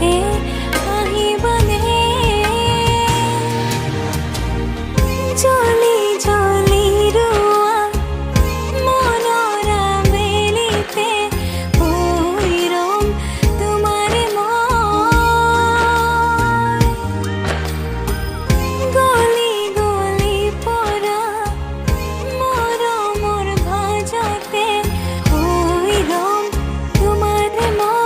কাষতে আহিবনে জলি জলি ৰোৱা মনৰ আবেলিতে হৈ ৰম তোমাৰে মই গলি গলি পৰা মৰমৰ ভাজতে হৈ ৰম তোমাৰে মই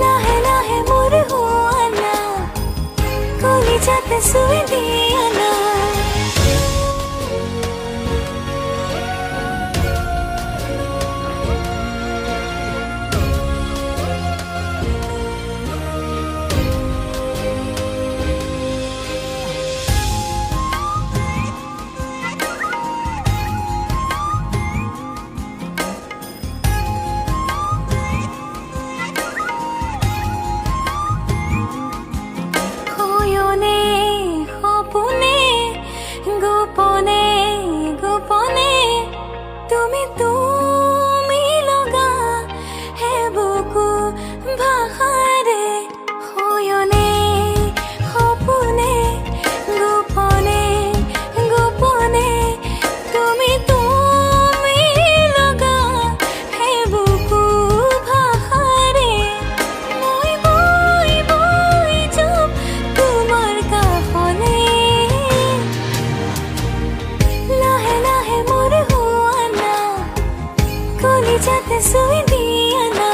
লাহে লাহে মোৰ হোৱানা কলিজাতে চুই দিয়া না খয়নে সপোনে গোপনে গোপনে তুমি তুমি লগা হে বুকু ভাষাৰে খয়নে সপোনে গোপনে গোপনে তুমি তুমি লগা হে বুকু ভাষাৰে মই বৈ বৈ যাম তোমাৰ কাষলে লাহে লাহে মোৰ হোৱানা কলিজাতে চুই দিয়া না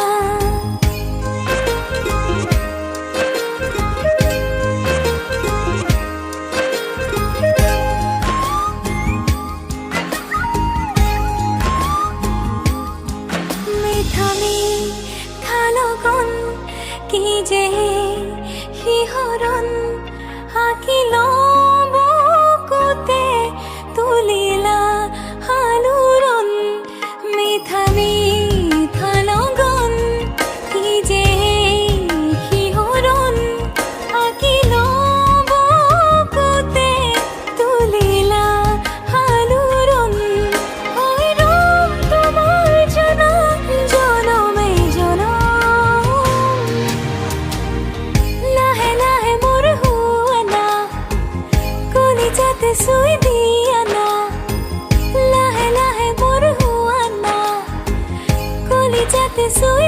মিঠা মিঠা লগন কি যে শিহৰণ আঁকিল বুকুতে তুলিলা আলোড়ন মিঠা মিঠা লগন কি যে শিহৰণ আঁকিল বুকুতে তুলিলা আলোড়ন হৈ ৰম তোমাৰ জনা জনমে জনম লাহে লাহে মোৰ হোৱানা কলিজাতে চুই দিয়া না লাহে লাহে মোৰ হোৱানা কলিজাতে চুই